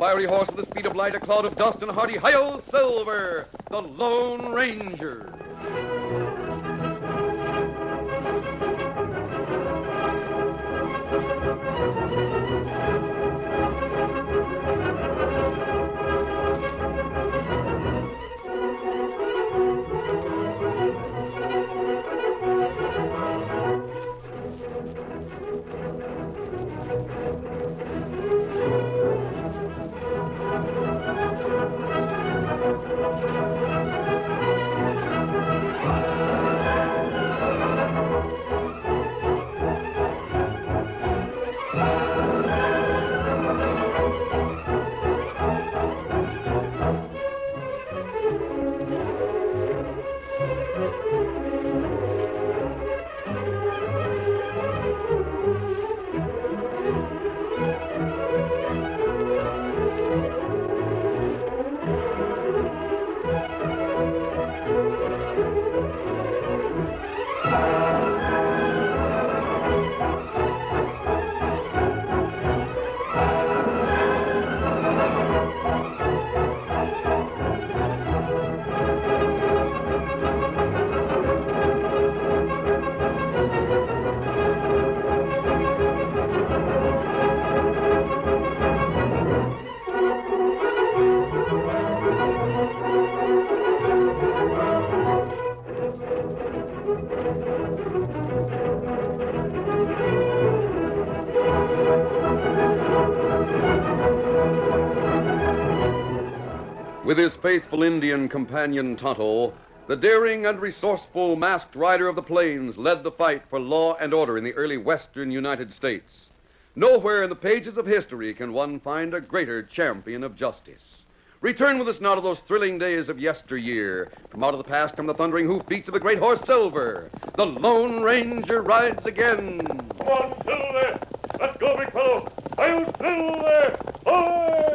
fiery horse with the speed of light, a cloud of dust, and a hearty hi-yo Silver, the Lone Ranger. With his faithful Indian companion Tonto, the daring and resourceful masked rider of the plains led the fight for law and order in the early western United States. Nowhere in the pages of history can one find a greater champion of justice. Return with us now to those thrilling days of yesteryear. From out of the past come the thundering hoofbeats of the great horse Silver. The Lone Ranger rides again. Come on, Silver! Let's go, big fellow! I'll Silver! Ahoy!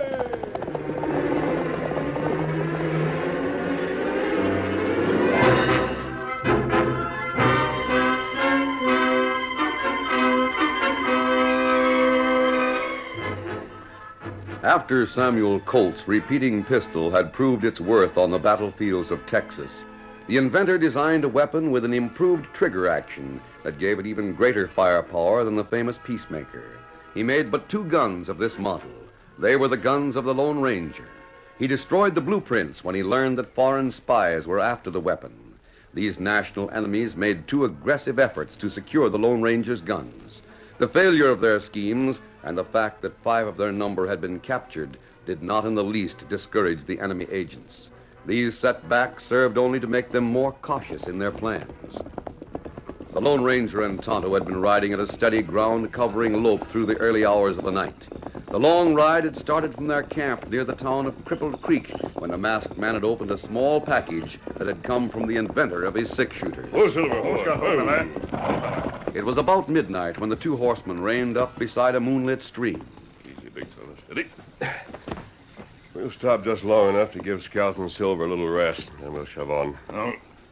After Samuel Colt's repeating pistol had proved its worth on the battlefields of Texas, the inventor designed a weapon with an improved trigger action that gave it even greater firepower than the famous Peacemaker. He made but 2 guns of this model. They were the guns of the Lone Ranger. He destroyed the blueprints when he learned that foreign spies were after the weapon. These national enemies made 2 aggressive efforts to secure the Lone Ranger's guns. The failure of their schemes and the fact that 5 of their number had been captured did not in the least discourage the enemy agents. These setbacks served only to make them more cautious in their plans. The Lone Ranger and Tonto had been riding at a steady ground-covering lope through the early hours of the night. The long ride had started from their camp near the town of Crippled Creek when the masked man had opened a small package that had come from the inventor of his 6-shooter. Oh, Silver, hold man. It was about midnight when the 2 horsemen reined up beside a moonlit stream. Easy, big fella. Steady. We'll stop just long enough to give Scout and Silver a little rest, then we'll shove on.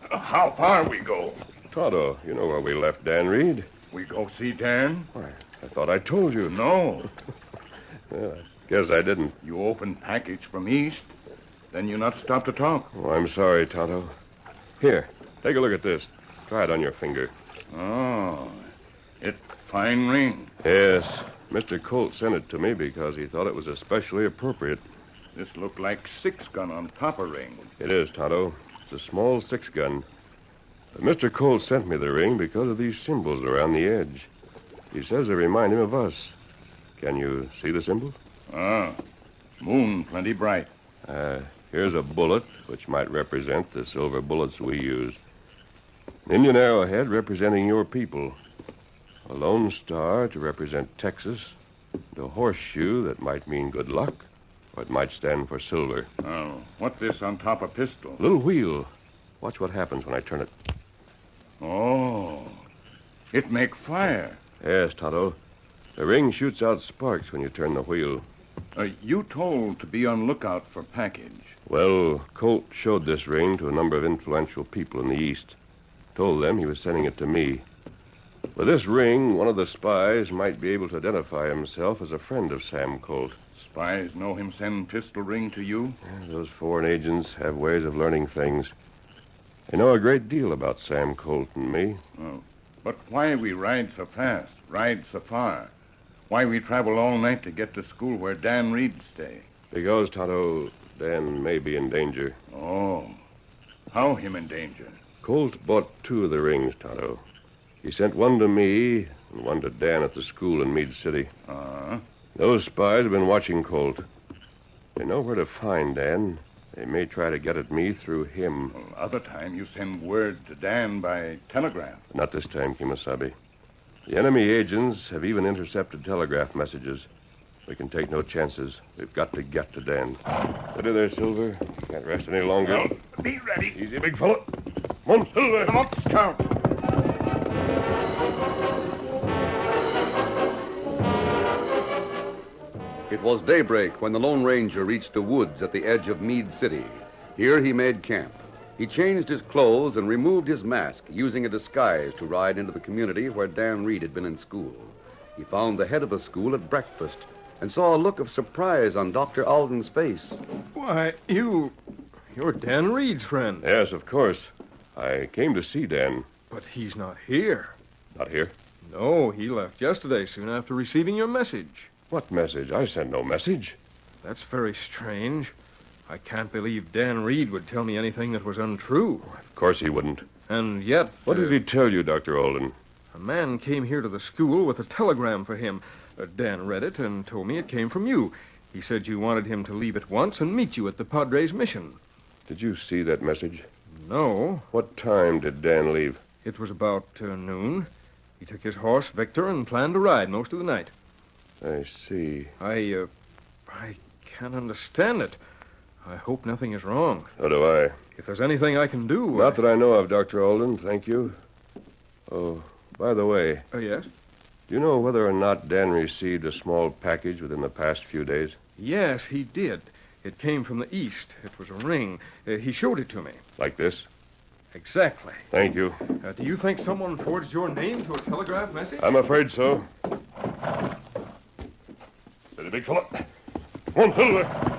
How far we go? Tonto, you know where we left Dan Reed. We go see Dan? Why, I thought I told you. No. Well, I guess I didn't. You open package from east, then you not stop to talk. Oh, I'm sorry, Tonto. Here, take a look at this. Try it on your finger. Oh, it fine ring. Yes, Mr. Colt sent it to me because he thought it was especially appropriate. This look like 6-gun on top of ring. It is, Tonto. It's a small 6-gun. But Mr. Colt sent me the ring because of these symbols around the edge. He says they remind him of us. Can you see the symbol? Moon plenty bright. Here's a bullet, which might represent the silver bullets we use. An Indian arrowhead representing your people. A lone star to represent Texas. And a horseshoe that might mean good luck, or it might stand for silver. Oh, what's this on top of pistol? A little wheel. Watch what happens when I turn it. Oh, it make fire. Yes, Tonto. The ring shoots out sparks when you turn the wheel. You told to be on lookout for package. Well, Colt showed this ring to a number of influential people in the East. Told them he was sending it to me. With this ring, one of the spies might be able to identify himself as a friend of Sam Colt. Spies know him send pistol ring to you? Those foreign agents have ways of learning things. They know a great deal about Sam Colt and me. Oh. But why we ride so fast, ride so far? Why we travel all night to get to school where Dan Reed stay? Because, Tonto, Dan may be in danger. Oh. How him in danger? Colt bought 2 of the rings, Tonto. He sent one to me and one to Dan at the school in Meade City. Uh-huh. Those spies have been watching Colt. They know where to find Dan. They may try to get at me through him. Well, other time you send word to Dan by telegraph. Not this time, Kimasabi. The enemy agents have even intercepted telegraph messages. We can take no chances. We've got to get to Dan. Steady there, Silver. Can't rest any longer. Well, be ready. Easy, big fella. Come on, Silver. Come on, Scout. It was daybreak when the Lone Ranger reached the woods at the edge of Meade City. Here he made camp. He changed his clothes and removed his mask, using a disguise to ride into the community where Dan Reed had been in school. He found the head of the school at breakfast and saw a look of surprise on Dr. Alden's face. Why, you're Dan Reed's friend. Yes, of course. I came to see Dan. But he's not here. Not here? No, he left yesterday soon after receiving your message. What message? I sent no message. That's very strange. I can't believe Dan Reed would tell me anything that was untrue. Of course he wouldn't. And yet... What did he tell you, Dr. Alden? A man came here to the school with a telegram for him. Dan read it and told me it came from you. He said you wanted him to leave at once and meet you at the Padres mission. Did you see that message? No. What time did Dan leave? It was about noon. He took his horse, Victor, and planned to ride most of the night. I see. I can't understand it. I hope nothing is wrong. So do I. If there's anything I can do... Not that I know of, Dr. Alden. Thank you. Oh, by the way, yes? do you know whether or not Dan received a small package within the past few days? Yes, he did. It came from the east. It was a ring. He showed it to me. Like this? Exactly. Thank you. Do you think someone forged your name to a telegraph message? I'm afraid so. Steady, big fella. Come on, Silver.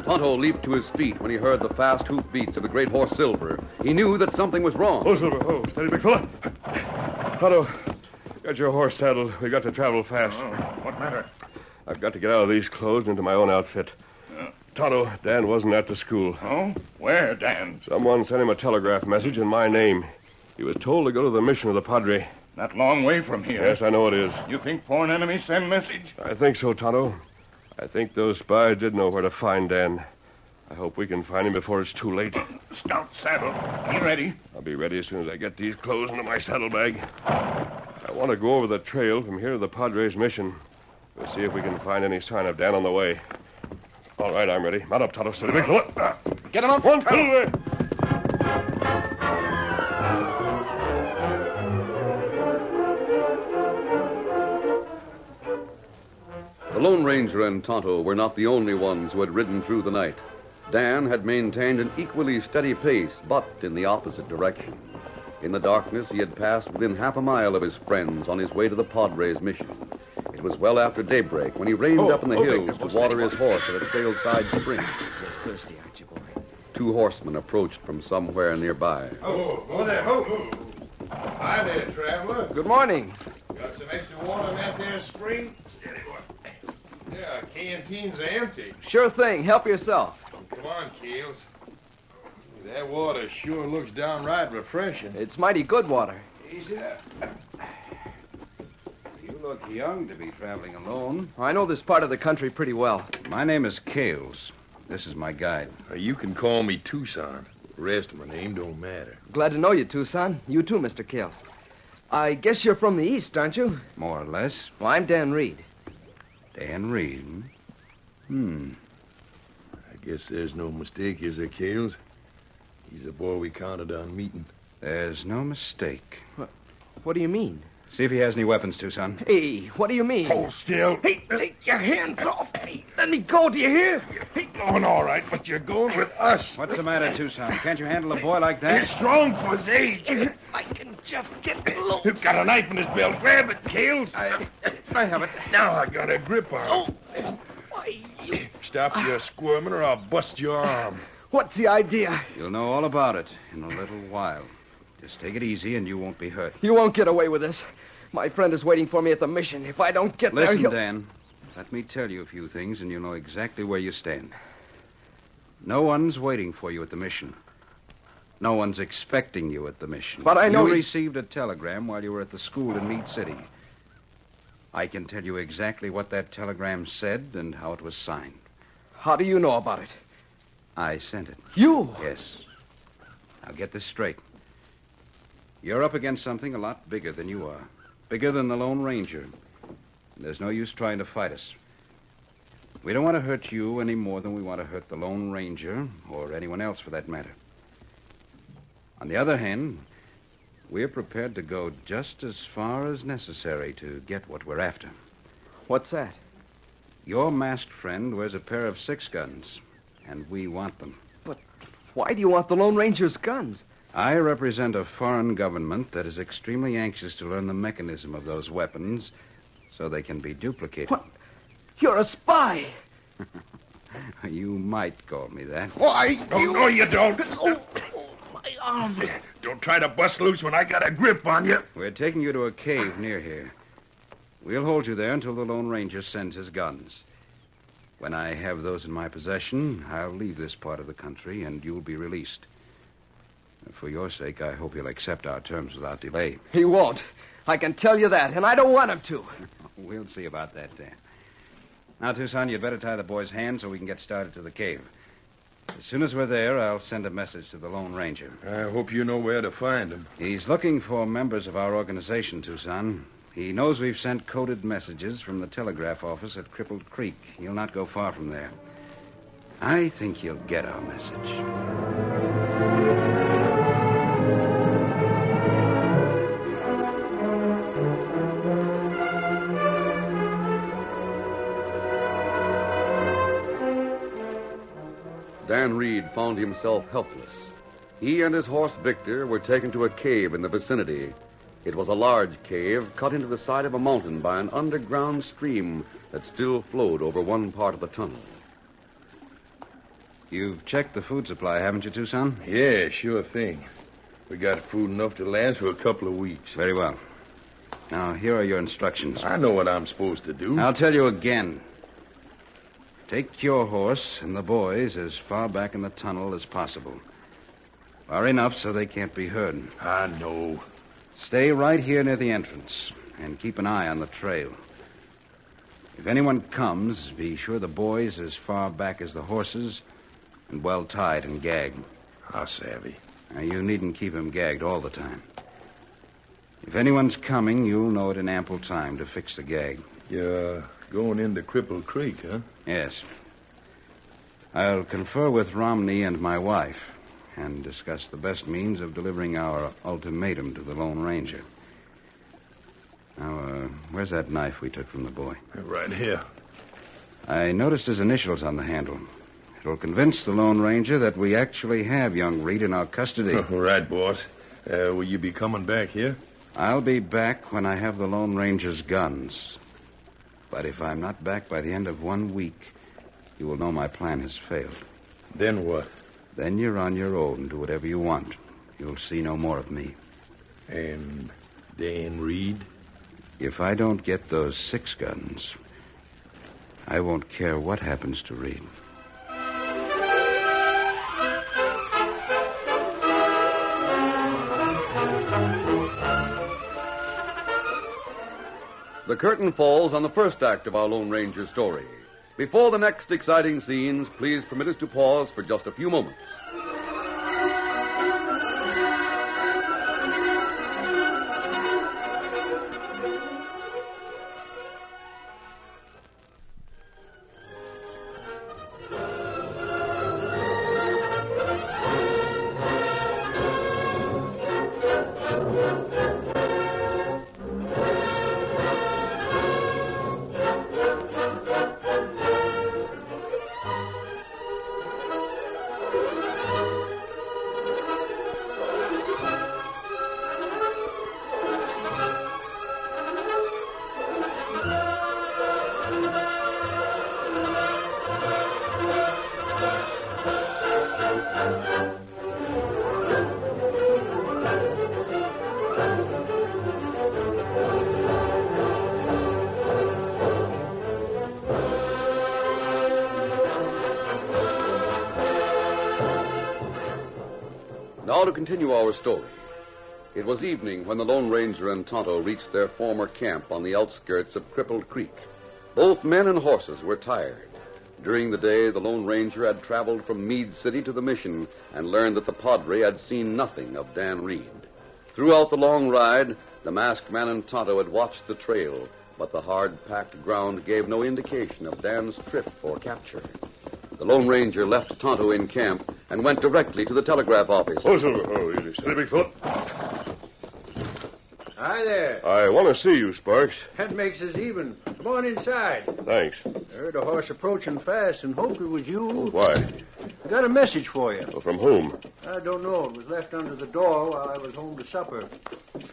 Tonto leaped to his feet when he heard the fast hoof beats of the great horse Silver. He knew that something was wrong. Oh, Silver. Oh, steady, big fella. Tonto, got your horse saddled. We got to travel fast. Oh, what matter? I've got to get out of these clothes and into my own outfit. Tonto, Dan wasn't at the school. Oh? Where, Dan? Someone sent him a telegraph message in my name. He was told to go to the mission of the Padre. Not long way from here. Yes, I know it is. You think foreign enemies send message? I think so, Tonto. I think those spies did know where to find Dan. I hope we can find him before it's too late. Scout saddle. Be ready. I'll be ready as soon as I get these clothes into my saddlebag. I want to go over the trail from here to the Padre's mission. We'll see if we can find any sign of Dan on the way. All right, I'm ready. Mount up, Tonto. Steady, big fella. Get him up. One, Silver. The Lone Ranger and Tonto were not the only ones who had ridden through the night. Dan had maintained an equally steady pace, but in the opposite direction. In the darkness, he had passed within half a mile of his friends on his way to the Padre's mission. It was well after daybreak when he reined up in the hills to water his horse at a trailside spring. You're thirsty, aren't you, boy? 2 horsemen approached from somewhere nearby. Oh, there, ho. Hi there, traveler. Good morning. Got some extra water in that there spring? Steady, boy. Yeah, canteens are empty. Sure thing. Help yourself. Come on, Keels. That water sure looks downright refreshing. It's mighty good water. Easy. You look young to be traveling alone. I know this part of the country pretty well. My name is Kales. This is my guide. You can call me Tucson. The rest of my name don't matter. Glad to know you, Tucson. You too, Mr. Kills. I guess you're from the east, aren't you? More or less. Well, I'm Dan Reed. Dan Reed. I guess there's no mistake, is there, Kales? He's the boy we counted on meeting. There's no mistake. What do you mean? See if he has any weapons, Tucson. Hey, what do you mean? Hold still. Hey, take your hands off. Hey, let me go, do you hear? You're going all right, but you're going with us. What's the matter, Tucson? Can't you handle a boy like that? He's strong for his age. I can just get close. You've got a knife in his belt. Grab it, Kales. I have it. Now I got a grip on it. Why, you... Stop your squirming or I'll bust your arm. What's the idea? You'll know all about it in a little while. Just take it easy and you won't be hurt. You won't get away with this. My friend is waiting for me at the mission. If I don't get there, Listen, he'll... Dan. Let me tell you a few things and you'll know exactly where you stand. No one's waiting for you at the mission. No one's expecting you at the mission. But I know you he's... received a telegram while you were at the school in Meade City. I can tell you exactly what that telegram said and how it was signed. How do you know about it? I sent it. You? Yes. Now get this straight. You're up against something a lot bigger than you are. Bigger than the Lone Ranger. And there's no use trying to fight us. We don't want to hurt you any more than we want to hurt the Lone Ranger, or anyone else for that matter. On the other hand, we're prepared to go just as far as necessary to get what we're after. What's that? Your masked friend wears a pair of 6 guns, and we want them. But why do you want the Lone Ranger's guns? I represent a foreign government that is extremely anxious to learn the mechanism of those weapons so they can be duplicated. What? You're a spy. You might call me that. Why? No, you don't. Oh, my arm. Don't try to bust loose when I got a grip on you. We're taking you to a cave near here. We'll hold you there until the Lone Ranger sends his guns. When I have those in my possession, I'll leave this part of the country and you'll be released. For your sake, I hope you'll accept our terms without delay. He won't. I can tell you that, and I don't want him to. We'll see about that, Dan. Now, Tucson, you'd better tie the boy's hands so we can get started to the cave. As soon as we're there, I'll send a message to the Lone Ranger. I hope you know where to find him. He's looking for members of our organization, Tucson. He knows we've sent coded messages from the telegraph office at Crippled Creek. He'll not go far from there. I think he'll get our message. Dan Reed found himself helpless. He and his horse Victor were taken to a cave in the vicinity. It was a large cave cut into the side of a mountain by an underground stream that still flowed over one part of the tunnel. You've checked the food supply, haven't you, Tucson? Yeah, sure thing. We got food enough to last for a couple of weeks. Very well. Now, here are your instructions. I know what I'm supposed to do. I'll tell you again. Take your horse and the boys as far back in the tunnel as possible. Far enough so they can't be heard. I know. Stay right here near the entrance and keep an eye on the trail. If anyone comes, be sure the boy's as far back as the horses and well tied and gagged. How savvy. Now, you needn't keep him gagged all the time. If anyone's coming, you'll know it in ample time to fix the gag. You're going into Cripple Creek, huh? Yes. I'll confer with Romney and my wife and discuss the best means of delivering our ultimatum to the Lone Ranger. Now, where's that knife we took from the boy? Right here. I noticed his initials on the handle. It'll convince the Lone Ranger that we actually have young Reed in our custody. Right, boss. Will you be coming back here? I'll be back when I have the Lone Ranger's guns. But if I'm not back by the end of 1 week, you will know my plan has failed. Then what? Then you're on your own. Do whatever you want. You'll see no more of me. And Dan Reed? If I don't get those 6 guns, I won't care what happens to Reed. The curtain falls on the first act of our Lone Ranger story. Before the next exciting scenes, please permit us to pause for just a few moments. Now to continue our story. It was evening when the Lone Ranger and Tonto reached their former camp on the outskirts of Crippled Creek. Both men and horses were tired. During the day, the Lone Ranger had traveled from Meade City to the mission and learned that the Padre had seen nothing of Dan Reed. Throughout the long ride, the masked man and Tonto had watched the trail, but the hard-packed ground gave no indication of Dan's trip or capture. The Lone Ranger left Tonto in camp and went directly to the telegraph office. Oh, Silver. Oh, easy. Steady, big fella. Hi there. I want to see you, Sparks. That makes us even. Come on inside. Thanks. I heard a horse approaching fast and hoped it was you. Why? I got a message for you. Well, from whom? I don't know. It was left under the door while I was home to supper.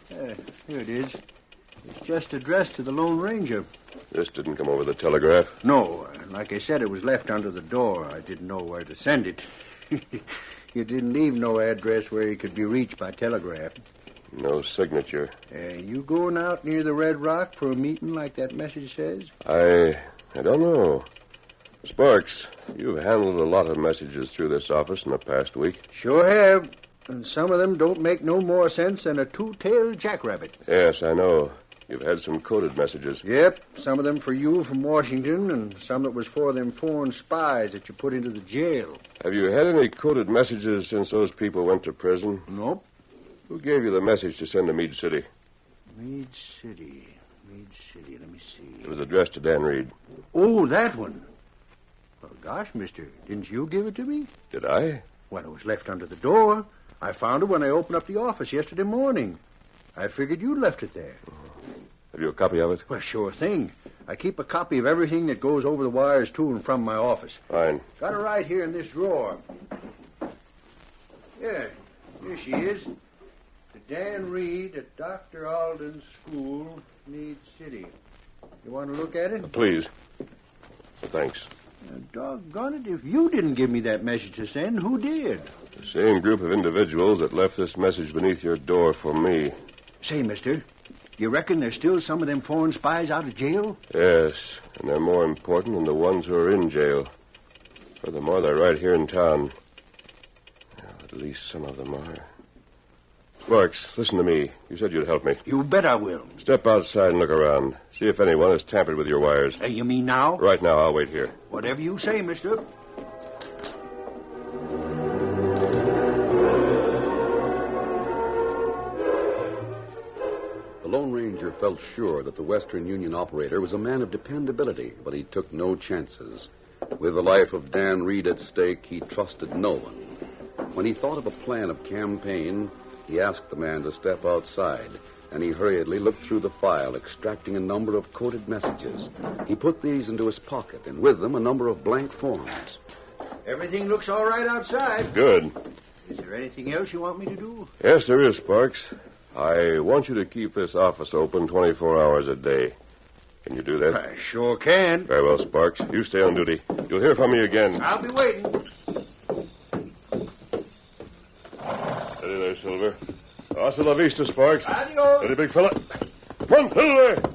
Here it is. It's just addressed to the Lone Ranger. This didn't come over the telegraph. No, like I said, it was left under the door. I didn't know where to send it. You didn't leave no address where he could be reached by telegraph. No signature. You going out near the Red Rock for a meeting like that message says? I don't know. Sparks, you've handled a lot of messages through this office in the past week. Sure have. And some of them don't make no more sense than a two-tailed jackrabbit. Yes, I know. You've had some coded messages. Yep, some of them for you from Washington, and some that was for them foreign spies that you put into the jail. Have you had any coded messages since those people went to prison? Nope. Who gave you the message to send to Meade City? Meade City, let me see. It was addressed to Dan Reed. Oh, that one. Well, gosh, mister, didn't you give it to me? Did I? Well, it was left under the door. I found it when I opened up the office yesterday morning. I figured you'd left it there. Have you a copy of it? Well, sure thing. I keep a copy of everything that goes over the wires to and from my office. Fine. Got it right here in this drawer. Yeah, here she is. To Dan Reed at Dr. Alden's school, Meade City. You want to look at it? Please. Thanks. Doggone it, if you didn't give me that message to send, who did? The same group of individuals that left this message beneath your door for me. Say, mister, you reckon there's still some of them foreign spies out of jail? Yes, and they're more important than the ones who are in jail. Furthermore, they're right here in town. Well, at least some of them are. Sparks, listen to me. You said you'd help me. You bet I will. Step outside and look around. See if anyone has tampered with your wires. You mean now? Right now, I'll wait here. Whatever you say, mister. The Lone Ranger felt sure that the Western Union operator was a man of dependability, but he took no chances. With the life of Dan Reed at stake, he trusted no one. When he thought of a plan of campaign, he asked the man to step outside, and he hurriedly looked through the file, extracting a number of coded messages. He put these into his pocket, and with them a number of blank forms. Everything looks all right outside. Good. Is there anything else you want me to do? Yes, there is, Sparks. I want you to keep this office open 24 hours a day. Can you do that? I sure can. Very well, Sparks. You stay on duty. You'll hear from me again. I'll be waiting. Steady there, Silver. Hasta la vista, Sparks. Adios. Steady, big fella. Come on, Silver.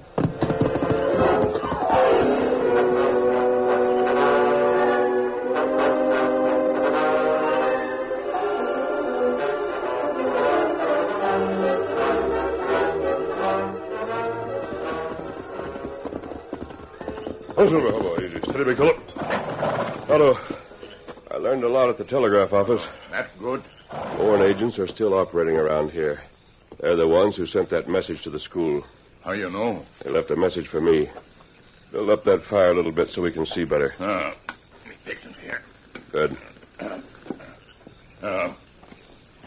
Oh, Silver, oh, boy, easy. Steady, big fella. Otto, I learned a lot at the telegraph office. That's good. Foreign agents are still operating around here. They're the ones who sent that message to the school. How you know? They left a message for me. Build up that fire a little bit so we can see better. Let me fix it here. Good.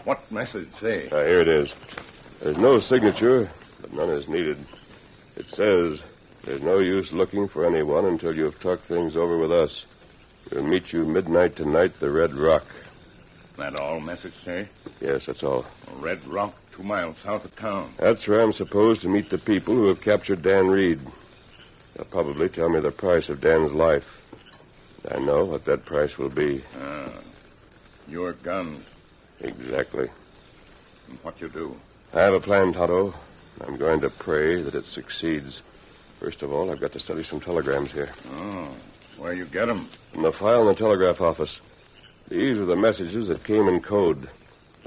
What message say? Here it is. There's no signature, but none is needed. It says, there's no use looking for anyone until you've talked things over with us. We'll meet you midnight tonight at the Red Rock. That all message say? Yes, that's all. Red Rock, 2 miles south of town. That's where I'm supposed to meet the people who have captured Dan Reed. They'll probably tell me the price of Dan's life. I know what that price will be. Your guns. Exactly. And what you do? I have a plan, Tonto. I'm going to pray that it succeeds. First of all, I've got to study some telegrams here. Oh, where you get 'em? From the file in the telegraph office. These are the messages that came in code.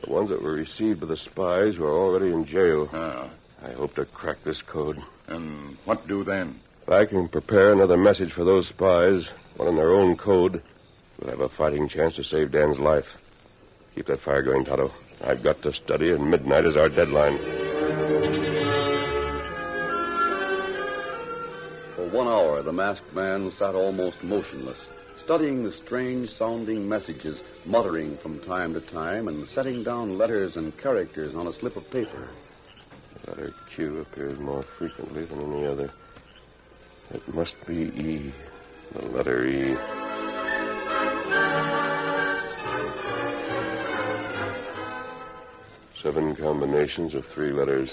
The ones that were received by the spies who are already in jail. Ah. I hope to crack this code. And what do then? If I can prepare another message for those spies, one in their own code, we'll have a fighting chance to save Dan's life. Keep that fire going, Tonto. I've got to study, and midnight is our deadline. For 1 hour, the masked man sat almost motionless, studying the strange-sounding messages, muttering from time to time, and setting down letters and characters on a slip of paper. The letter Q appears more frequently than any other. It must be E. The letter E. Seven combinations of 3 letters,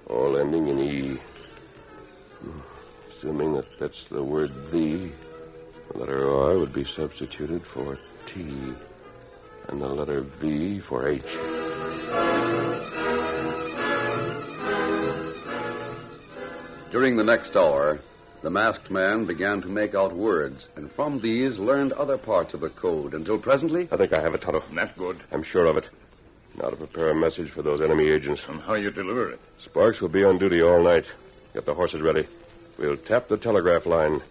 all ending in E. Assuming that that's the word the letter R would be substituted for T, and the letter V for H. During the next hour, the masked man began to make out words, and from these learned other parts of the code, until presently... I think I have it, Tonto. That's good. I'm sure of it. Now to prepare a message for those enemy agents. And how you deliver it? Sparks will be on duty all night. Get the horses ready. We'll tap the telegraph line.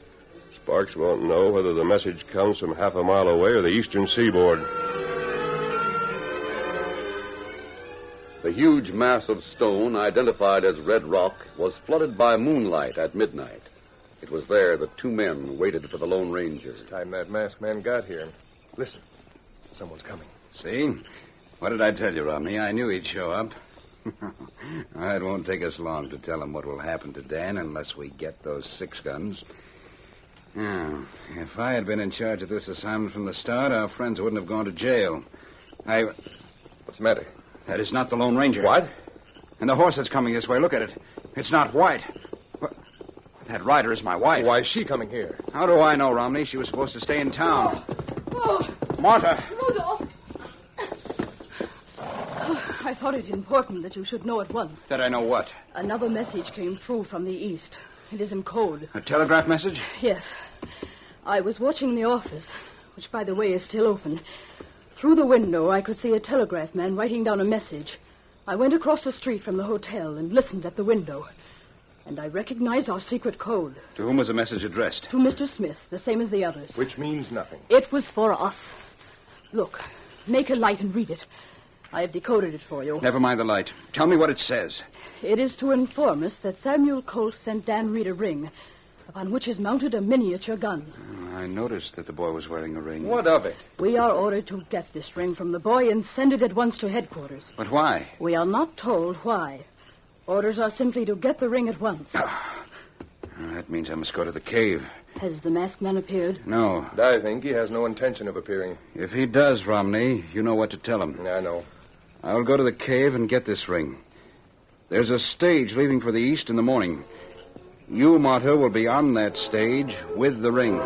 Sparks won't know whether the message comes from half a mile away or the eastern seaboard. The huge mass of stone, identified as Red Rock, was flooded by moonlight at midnight. It was there that 2 men waited for the Lone Ranger. It's time that masked man got here. Listen, someone's coming. See? What did I tell you, Romney? I knew he'd show up. It won't take us long to tell him what will happen to Dan unless we get those 6 guns. Now, if I had been in charge of this assignment from the start, our friends wouldn't have gone to jail. What's the matter? That is not the Lone Ranger. What? And the horse that's coming this way, look at it. It's not white. That rider is my wife. Why is she coming here? How do I know, Romney? She was supposed to stay in town. Oh, Martha. Rudolph! I thought it important that you should know at once. That I know what? Another message came through from the east. It is in code. A telegraph message? Yes. I was watching the office, which, by the way, is still open. Through the window, I could see a telegraph man writing down a message. I went across the street from the hotel and listened at the window. And I recognized our secret code. To whom was the message addressed? To Mr. Smith, the same as the others. Which means nothing. It was for us. Look, make a light and read it. I have decoded it for you. Never mind the light. Tell me what it says. It is to inform us that Samuel Colt sent Dan Reed a ring, upon which is mounted a miniature gun. I noticed that the boy was wearing a ring. What of it? We are ordered to get this ring from the boy and send it at once to headquarters. But why? We are not told why. Orders are simply to get the ring at once. That means I must go to the cave. Has the masked man appeared? No. I think he has no intention of appearing. If he does, Romney, you know what to tell him. I know. I will go to the cave and get this ring. There's a stage leaving for the east in the morning. You, Martha, will be on that stage with the ring.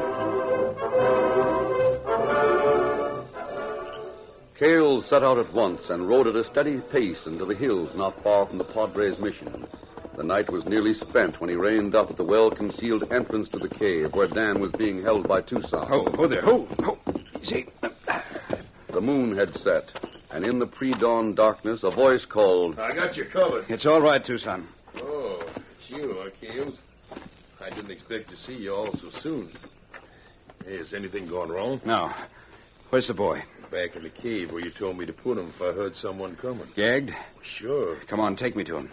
Cale set out at once and rode at a steady pace into the hills not far from the Padres' mission. The night was nearly spent when he reined up at the well-concealed entrance to the cave where Dan was being held by Tucson. Oh, there. Oh. See? The moon had set, and in the pre-dawn darkness a voice called, I got you covered. It's all right, Tucson. Oh, it's you, Kales. I didn't expect to see you all so soon. Hey, has anything gone wrong? No. Where's the boy? Back in the cave where you told me to put him if I heard someone coming. Gagged? Sure. Come on, take me to him.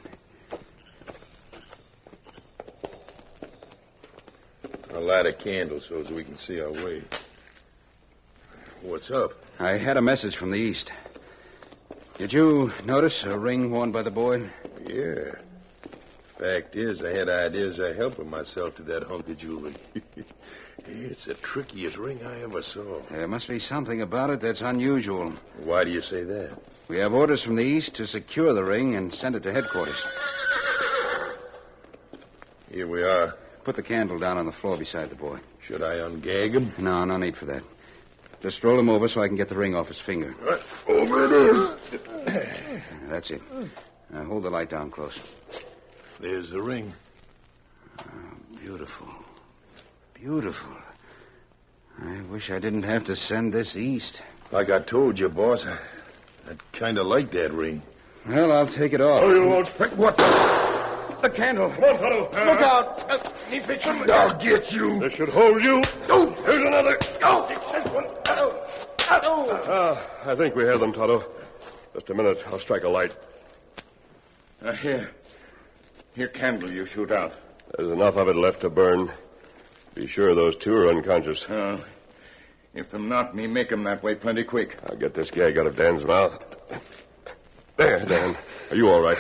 I'll light a candle so as we can see our way. What's up? I had a message from the east. Did you notice a ring worn by the boy? Yeah. Fact is, I had ideas of helping myself to that hunk of jewelry. It's the trickiest ring I ever saw. There must be something about it that's unusual. Why do you say that? We have orders from the east to secure the ring and send it to headquarters. Here we are. Put the candle down on the floor beside the boy. Should I ungag him? No need for that. Just roll him over so I can get the ring off his finger. Right. Over it is. That's it. Now hold the light down close. There's the ring. Oh, beautiful. Beautiful. I wish I didn't have to send this east. Like I told you, boss, I'd kind of like that ring. Well, I'll take it off. Oh, you won't. What? The candle. Come on, Tonto. Look out. He's fixing. I'll get you. This should hold you. Oh, here's another. Oh, this one. I think we have them, Tonto. Just a minute. I'll strike a light. Here. Here, candle you shoot out. There's enough of it left to burn. Be sure those two are unconscious. If them not, me make 'em that way plenty quick. I'll get this gag out of Dan's mouth. There, Dan. Are you all right?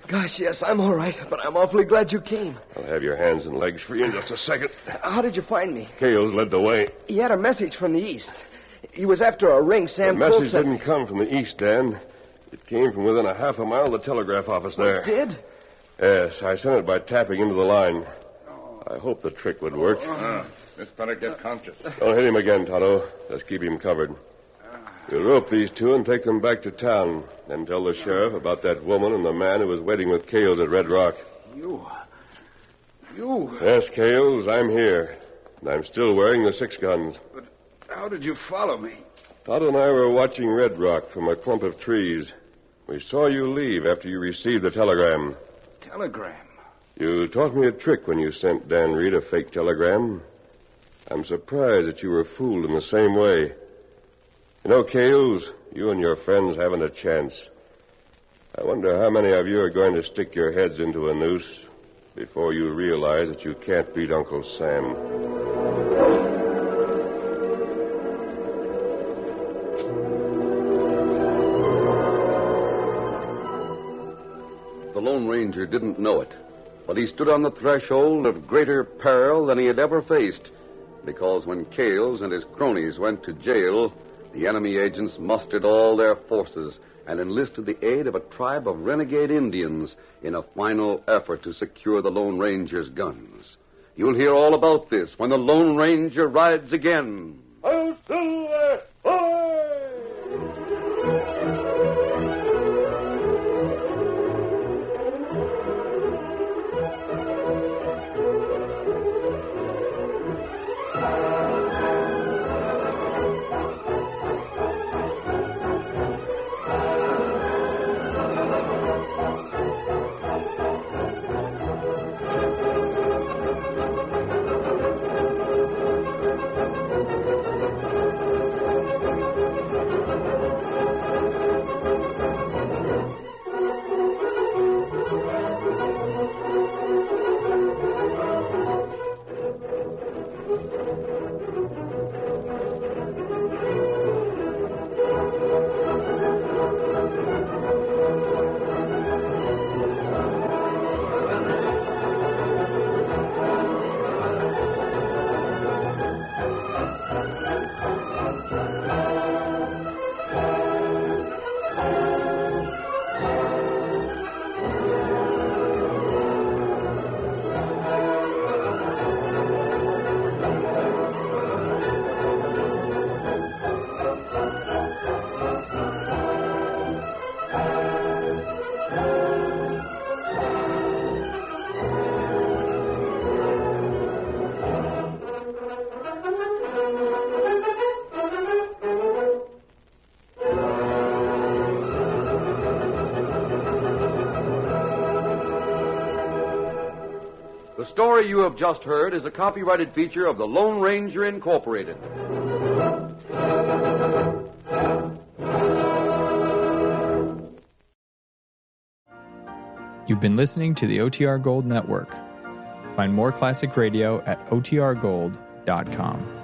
Gosh, yes, I'm all right, but I'm awfully glad you came. I'll have your hands and legs free in just a second. How did you find me? Cales led the way. He had a message from the east. He was after a ring Sam The Colt message sent. didn't come from the east, Dan. It came from within a half a mile of the telegraph office there. It did? Yes, I sent it by tapping into the line. I hope the trick would work. This better get conscious. Don't hit him again, Tonto. Just keep him covered. We'll rope these two and take them back to town. Then tell the sheriff about that woman and the man who was waiting with Cales at Red Rock. You? Yes, Cales, I'm here. And I'm still wearing the 6 guns. But how did you follow me? Tonto and I were watching Red Rock from a clump of trees. We saw you leave after you received the telegram. Telegram? You taught me a trick when you sent Dan Reed a fake telegram. I'm surprised that you were fooled in the same way. You know, Cales, you and your friends haven't a chance. I wonder how many of you are going to stick your heads into a noose before you realize that you can't beat Uncle Sam. The Lone Ranger didn't know it, but he stood on the threshold of greater peril than he had ever faced, because when Cales and his cronies went to jail, the enemy agents mustered all their forces and enlisted the aid of a tribe of renegade Indians in a final effort to secure the Lone Ranger's guns. You'll hear all about this when the Lone Ranger rides again. I'll Silver! The story you have just heard is a copyrighted feature of the Lone Ranger Incorporated. You've been listening to the OTR Gold Network. Find more classic radio at otrgold.com.